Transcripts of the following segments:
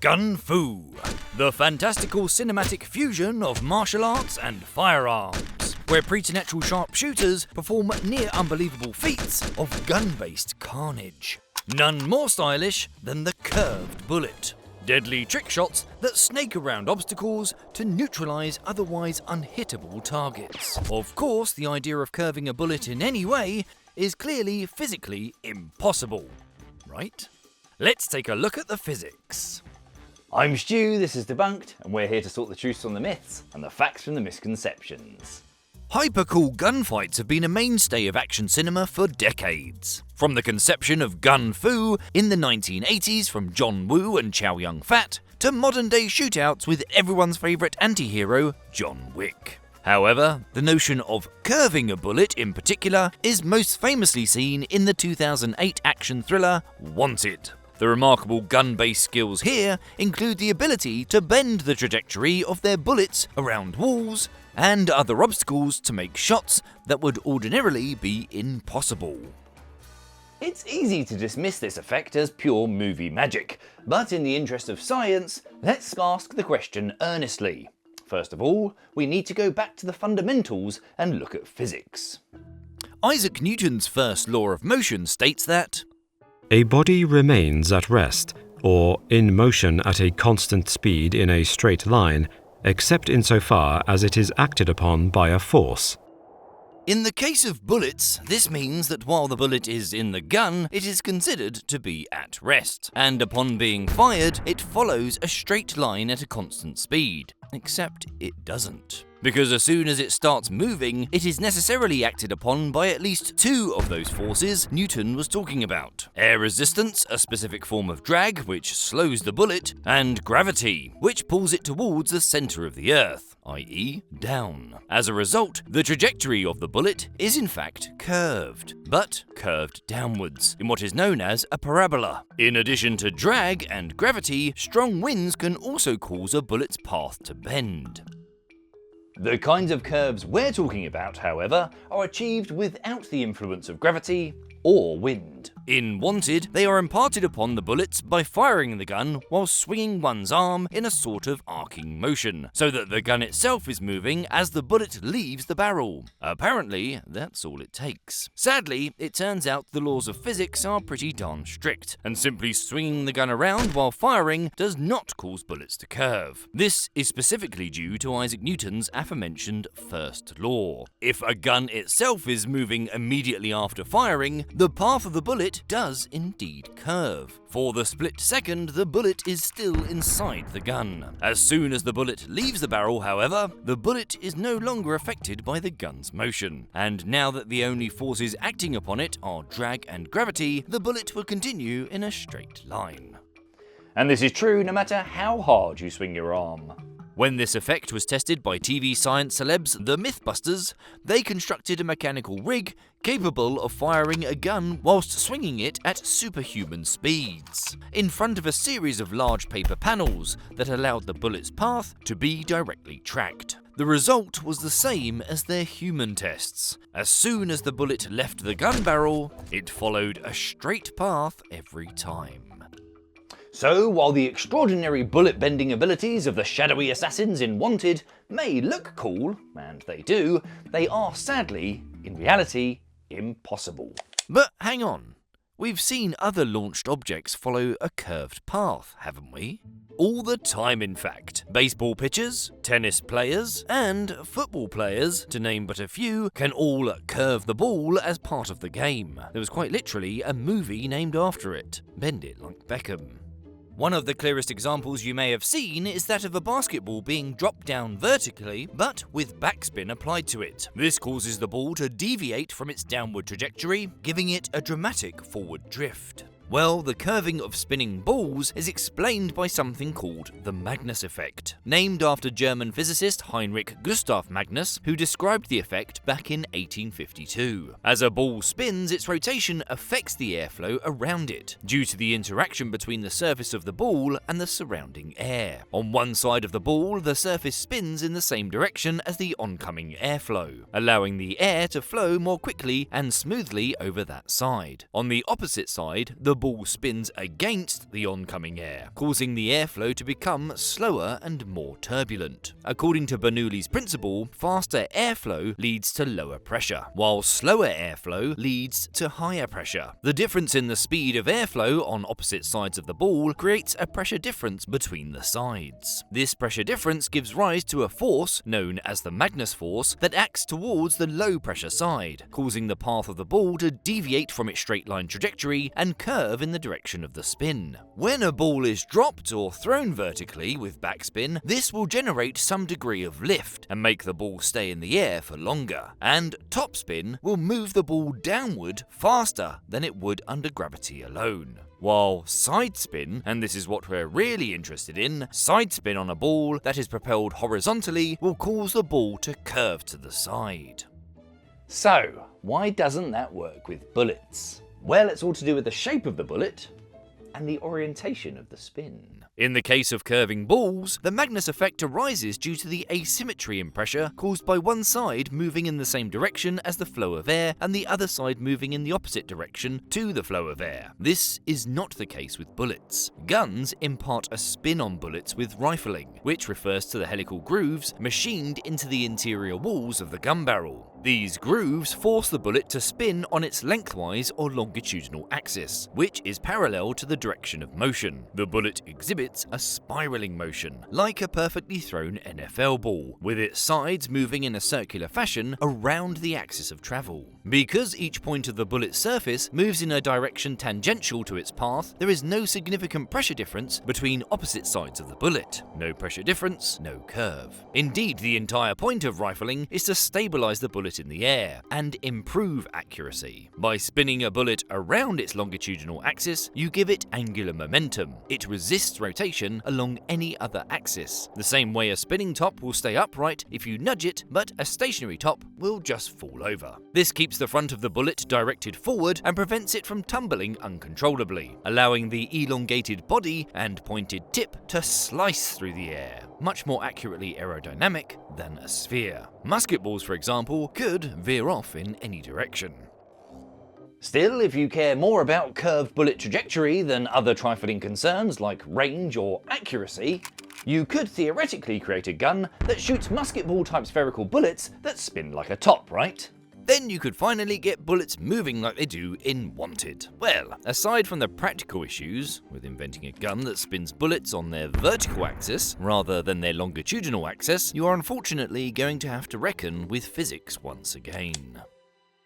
Gun Fu, the fantastical cinematic fusion of martial arts and firearms, where preternatural sharpshooters perform near unbelievable feats of gun-based carnage. None more stylish than the curved bullet. Deadly trick shots that snake around obstacles to neutralise otherwise unhittable targets. Of course, the idea of curving a bullet in any way is clearly physically impossible, right? Let's take a look at the physics. I'm Stu, this is Debunked, and we're here to sort the truths from the myths and the facts from the misconceptions. Hypercool gunfights have been a mainstay of action cinema for decades. From the conception of Gun Fu in the 1980s from John Woo and Chow Yun-fat, to modern-day shootouts with everyone's favourite anti-hero, John Wick. However, the notion of curving a bullet in particular is most famously seen in the 2008 action thriller Wanted. The remarkable gun-based skills here include the ability to bend the trajectory of their bullets around walls and other obstacles to make shots that would ordinarily be impossible. It's easy to dismiss this effect as pure movie magic, but in the interest of science, let's ask the question earnestly. First of all, we need to go back to the fundamentals and look at physics. Isaac Newton's first law of motion states that a body remains at rest, or in motion at a constant speed in a straight line, except insofar as it is acted upon by a force. in the case of bullets, this means that while the bullet is in the gun, it is considered to be at rest, and upon being fired, it follows a straight line at a constant speed. Except it doesn't. Because as soon as it starts moving, it is necessarily acted upon by at least two of those forces Newton was talking about. Air resistance, a specific form of drag which slows the bullet, and gravity, which pulls it towards the centre of the Earth, i.e. down. As a result, the trajectory of the bullet is in fact curved, but curved downwards, in what is known as a parabola. In addition to drag and gravity, strong winds can also cause a bullet's path to bend. The kinds of curves we're talking about, however, are achieved without the influence of gravity or wind. In Wanted, they are imparted upon the bullets by firing the gun while swinging one's arm in a sort of arcing motion, so that the gun itself is moving as the bullet leaves the barrel. Apparently, that's all it takes. Sadly, it turns out the laws of physics are pretty darn strict, and simply swinging the gun around while firing does not cause bullets to curve. This is specifically due to Isaac Newton's aforementioned first law. If a gun itself is moving immediately after firing, the path of the bullet does indeed curve. For the split second, the bullet is still inside the gun. As soon as the bullet leaves the barrel, however, the bullet is no longer affected by the gun's motion. And now that the only forces acting upon it are drag and gravity, the bullet will continue in a straight line. And this is true no matter how hard you swing your arm. When this effect was tested by TV science celebs The Mythbusters, they constructed a mechanical rig capable of firing a gun whilst swinging it at superhuman speeds, in front of a series of large paper panels that allowed the bullet's path to be directly tracked. The result was the same as their human tests. As soon as the bullet left the gun barrel, it followed a straight path every time. So, while the extraordinary bullet-bending abilities of the shadowy assassins in Wanted may look cool, and they do, they are sadly, in reality, impossible. But hang on, we've seen other launched objects follow a curved path, haven't we? All the time, in fact. Baseball pitchers, tennis players, and football players, to name but a few, can all curve the ball as part of the game. There was quite literally a movie named after it. Bend it like Beckham. One of the clearest examples you may have seen is that of a basketball being dropped down vertically, but with backspin applied to it. This causes the ball to deviate from its downward trajectory, giving it a dramatic forward drift. Well, the curving of spinning balls is explained by something called the Magnus effect, named after German physicist Heinrich Gustav Magnus, who described the effect back in 1852. As a ball spins, its rotation affects the airflow around it, due to the interaction between the surface of the ball and the surrounding air. On one side of the ball, the surface spins in the same direction as the oncoming airflow, allowing the air to flow more quickly and smoothly over that side. On the opposite side, the the ball spins against the oncoming air, causing the airflow to become slower and more turbulent. According to Bernoulli's principle, faster airflow leads to lower pressure, while slower airflow leads to higher pressure. The difference in the speed of airflow on opposite sides of the ball creates a pressure difference between the sides. This pressure difference gives rise to a force, known as the Magnus force, that acts towards the low pressure side, causing the path of the ball to deviate from its straight line trajectory and curve in the direction of the spin. When a ball is dropped or thrown vertically with backspin, this will generate some degree of lift and make the ball stay in the air for longer, and topspin will move the ball downward faster than it would under gravity alone. While side spin, and this is what we're really interested in, side spin on a ball that is propelled horizontally will cause the ball to curve to the side. So, why doesn't that work with bullets? Well, it's all to do with the shape of the bullet and the orientation of the spin. In the case of curving balls, the Magnus effect arises due to the asymmetry in pressure caused by one side moving in the same direction as the flow of air and the other side moving in the opposite direction to the flow of air. This is not the case with bullets. Guns impart a spin on bullets with rifling, which refers to the helical grooves machined into the interior walls of the gun barrel. These grooves force the bullet to spin on its lengthwise or longitudinal axis, which is parallel to the direction of motion. The bullet exhibits a spiraling motion, like a perfectly thrown NFL ball, with its sides moving in a circular fashion around the axis of travel. Because each point of the bullet's surface moves in a direction tangential to its path, there is no significant pressure difference between opposite sides of the bullet. No pressure difference, no curve. Indeed, the entire point of rifling is to stabilize the bullet in the air and improve accuracy. By spinning a bullet around its longitudinal axis, you give it angular momentum. It resists rotation along any other axis. The same way a spinning top will stay upright if you nudge it, but a stationary top will just fall over. This keeps the front of the bullet directed forward and prevents it from tumbling uncontrollably, allowing the elongated body and pointed tip to slice through the air, much more accurately aerodynamic than a sphere. Musket balls, for example, could veer off in any direction. Still, if you care more about curved bullet trajectory than other trifling concerns like range or accuracy, you could theoretically create a gun that shoots musket ball type spherical bullets that spin like a top, right? Then you could finally get bullets moving like they do in Wanted. Well, aside from the practical issues with inventing a gun that spins bullets on their vertical axis rather than their longitudinal axis, you are unfortunately going to have to reckon with physics once again.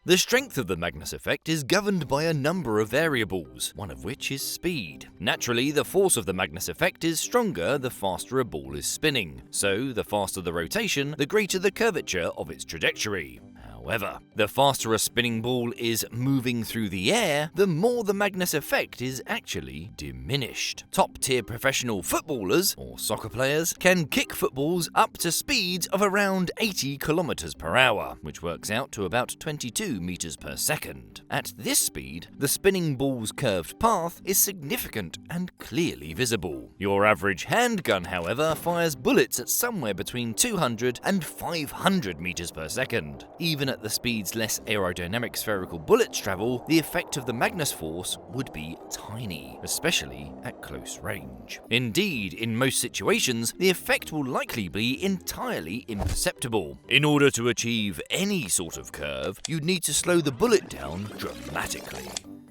The strength of the Magnus effect is governed by a number of variables, one of which is speed. Naturally, the force of the Magnus effect is stronger the faster a ball is spinning, so the faster the rotation, the greater the curvature of its trajectory. However, the faster a spinning ball is moving through the air, the more the Magnus effect is actually diminished. Top-tier professional footballers, or soccer players, can kick footballs up to speeds of around 80 km per hour, which works out to about 22 meters per second. At this speed, the spinning ball's curved path is significant and clearly visible. Your average handgun, however, fires bullets at somewhere between 200 and 500 meters per second. Even at the speeds less aerodynamic spherical bullets travel, the effect of the Magnus force would be tiny, especially at close range. Indeed, in most situations, the effect will likely be entirely imperceptible. In order to achieve any sort of curve, you'd need to slow the bullet down dramatically.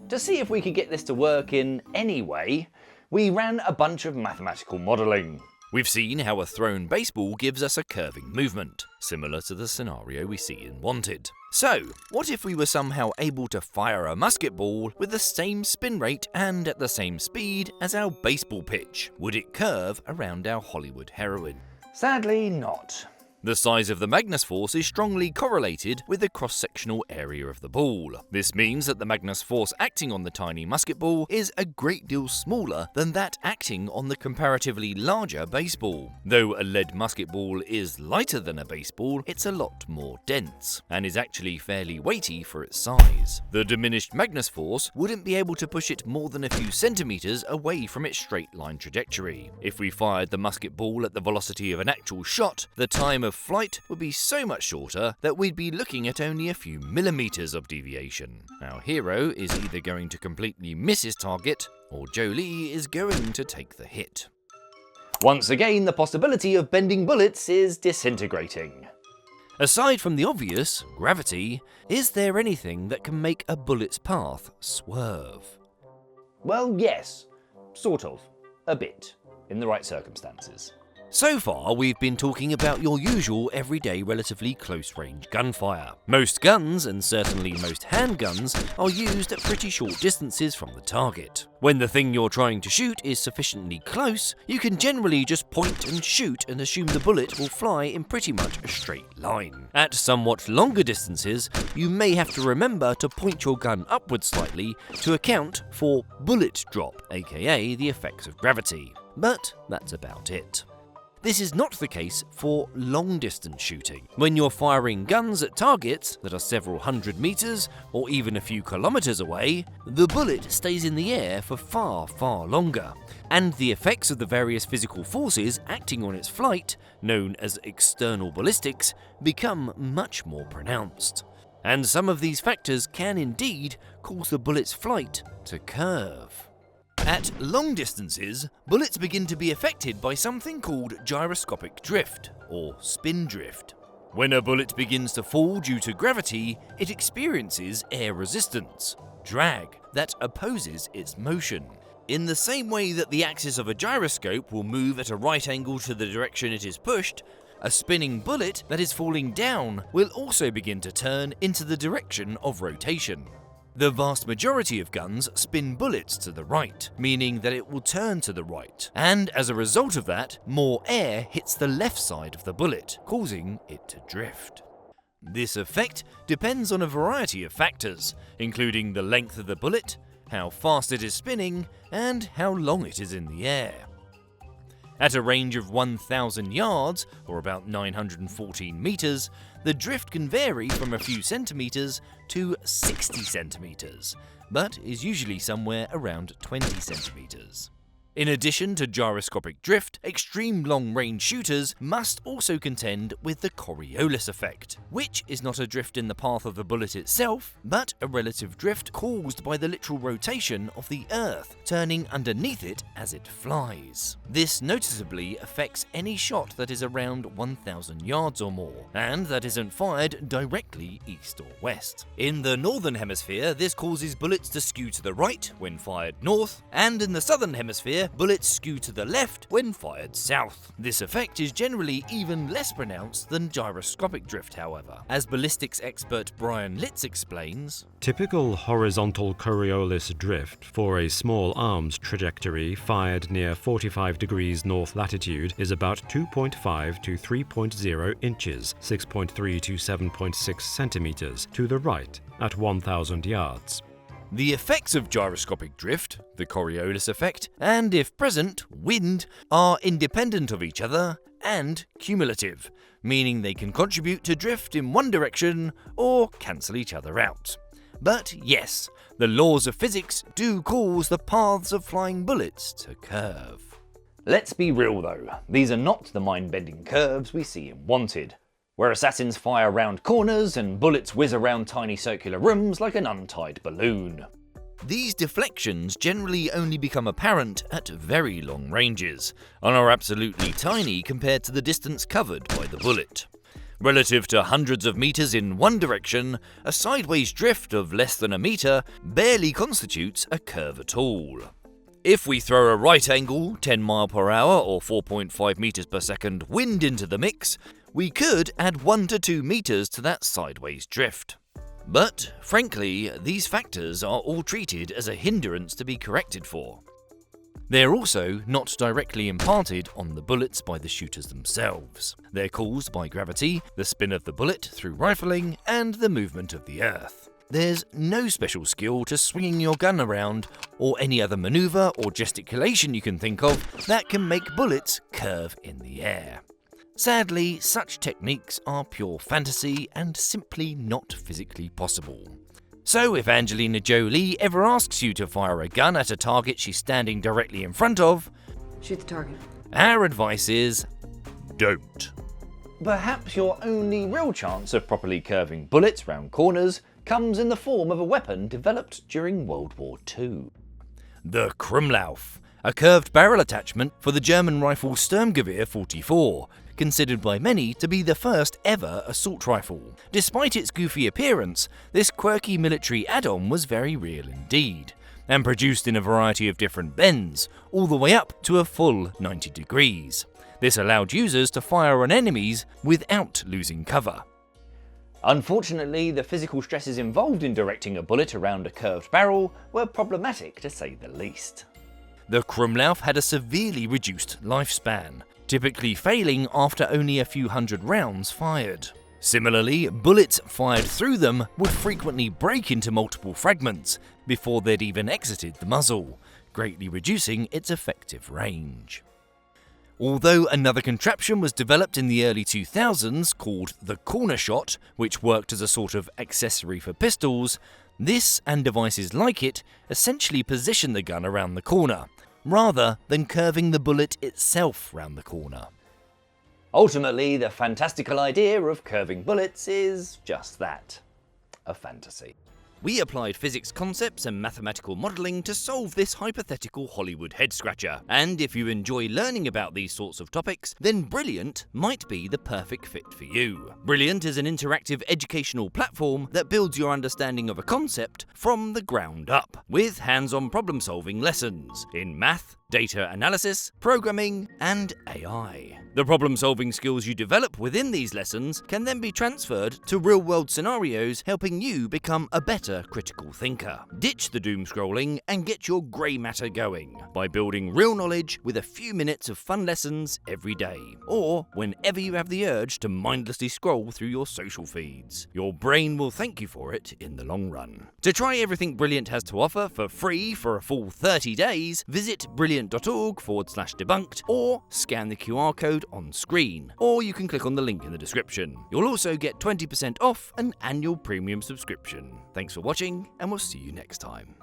To see if we could get this to work in any way, we ran a bunch of mathematical modelling. We've seen how a thrown baseball gives us a curving movement, similar to the scenario we see in Wanted. So, what if we were somehow able to fire a musket ball with the same spin rate and at the same speed as our baseball pitch? Would it curve around our Hollywood heroine? Sadly, not. The size of the Magnus force is strongly correlated with the cross-sectional area of the ball. This means that the Magnus force acting on the tiny musket ball is a great deal smaller than that acting on the comparatively larger baseball. Though a lead musket ball is lighter than a baseball, it's a lot more dense, and is actually fairly weighty for its size. The diminished Magnus force wouldn't be able to push it more than a few centimeters away from its straight line trajectory. If we fired the musket ball at the velocity of an actual shot, the time of flight would be so much shorter that we'd be looking at only a few millimeters of deviation. Our hero is either going to completely miss his target, or Jolie is going to take the hit. Once again, the possibility of bending bullets is disintegrating. Aside from the obvious, gravity, is there anything that can make a bullet's path swerve? Well, yes. Sort of. A bit. In the right circumstances. So far, we've been talking about your usual everyday relatively close-range gunfire. Most guns, and certainly most handguns, are used at pretty short distances from the target. When the thing you're trying to shoot is sufficiently close, you can generally just point and shoot and assume the bullet will fly in pretty much a straight line. At somewhat longer distances, you may have to remember to point your gun upwards slightly to account for bullet drop, aka the effects of gravity. But that's about it. This is not the case for long-distance shooting. When you're firing guns at targets that are several hundred meters or even a few kilometers away, the bullet stays in the air for far, far longer, and the effects of the various physical forces acting on its flight, known as external ballistics, become much more pronounced. And some of these factors can indeed cause the bullet's flight to curve. At long distances, bullets begin to be affected by something called gyroscopic drift, or spin drift. When a bullet begins to fall due to gravity, it experiences air resistance, drag, that opposes its motion. In the same way that the axis of a gyroscope will move at a right angle to the direction it is pushed, a spinning bullet that is falling down will also begin to turn into the direction of rotation. The vast majority of guns spin bullets to the right, meaning that it will turn to the right, and as a result of that, more air hits the left side of the bullet, causing it to drift. This effect depends on a variety of factors, including the length of the bullet, how fast it is spinning, and how long it is in the air. At a range of 1,000 yards, or about 914 meters, the drift can vary from a few centimeters to 60 centimeters, but is usually somewhere around 20 centimeters. In addition to gyroscopic drift, extreme long-range shooters must also contend with the Coriolis effect, which is not a drift in the path of the bullet itself, but a relative drift caused by the literal rotation of the Earth, turning underneath it as it flies. This noticeably affects any shot that is around 1,000 yards or more, and that isn't fired directly east or west. In the northern hemisphere, this causes bullets to skew to the right when fired north, and in the southern hemisphere, bullets skew to the left when fired south. This effect is generally even less pronounced than gyroscopic drift, however. As ballistics expert Brian Litz explains, typical horizontal Coriolis drift for a small arms trajectory fired near 45 degrees north latitude is about 2.5 to 3.0 inches, 6.3 to 7.6 centimeters to the right at 1,000 yards. The effects of gyroscopic drift, the Coriolis effect, and if present, wind, are independent of each other and cumulative, meaning they can contribute to drift in one direction or cancel each other out. But yes, the laws of physics do cause the paths of flying bullets to curve. Let's be real though, these are not the mind-bending curves we see in Wanted, where assassins fire round corners and bullets whiz around tiny circular rooms like an untied balloon. These deflections generally only become apparent at very long ranges, and are absolutely tiny compared to the distance covered by the bullet. Relative to hundreds of meters in one direction, a sideways drift of less than a meter barely constitutes a curve at all. If we throw a right angle, 10 mph or 4.5 meters per second wind into the mix, we could add 1 to 2 meters to that sideways drift. But, frankly, these factors are all treated as a hindrance to be corrected for. They're also not directly imparted on the bullets by the shooters themselves. They're caused by gravity, the spin of the bullet through rifling, and the movement of the Earth. There's no special skill to swinging your gun around, or any other maneuver or gesticulation you can think of that can make bullets curve in the air. Sadly, such techniques are pure fantasy and simply not physically possible. So if Angelina Jolie ever asks you to fire a gun at a target she's standing directly in front of, shoot the target. Our advice is, don't. Perhaps your only real chance of properly curving bullets round corners comes in the form of a weapon developed during World War II. The Krumlauf, a curved barrel attachment for the German rifle Sturmgewehr 44, considered by many to be the first ever assault rifle. Despite its goofy appearance, this quirky military add-on was very real indeed, and produced in a variety of different bends, all the way up to a full 90 degrees. This allowed users to fire on enemies without losing cover. Unfortunately, the physical stresses involved in directing a bullet around a curved barrel were problematic to say the least. The Krumlauf had a severely reduced lifespan, typically failing after only a few hundred rounds fired. Similarly, bullets fired through them would frequently break into multiple fragments before they'd even exited the muzzle, greatly reducing its effective range. Although another contraption was developed in the early 2000s called the corner shot, which worked as a sort of accessory for pistols, this and devices like it essentially position the gun around the corner, rather than curving the bullet itself round the corner. Ultimately, the fantastical idea of curving bullets is just that, a fantasy. We applied physics concepts and mathematical modelling to solve this hypothetical Hollywood head-scratcher, and if you enjoy learning about these sorts of topics, then Brilliant might be the perfect fit for you. Brilliant is an interactive educational platform that builds your understanding of a concept from the ground up, with hands-on problem-solving lessons in math, data analysis, programming, and AI. The problem-solving skills you develop within these lessons can then be transferred to real-world scenarios, helping you become a better critical thinker. Ditch the doom scrolling and get your grey matter going by building real knowledge with a few minutes of fun lessons every day, or whenever you have the urge to mindlessly scroll through your social feeds. Your brain will thank you for it in the long run. To try everything Brilliant has to offer for free for a full 30 days, visit brilliant.org/debunked or scan the QR code on screen, or you can click on the link in the description. You'll also get 20% off an annual premium subscription. Thanks for watching, and we'll see you next time.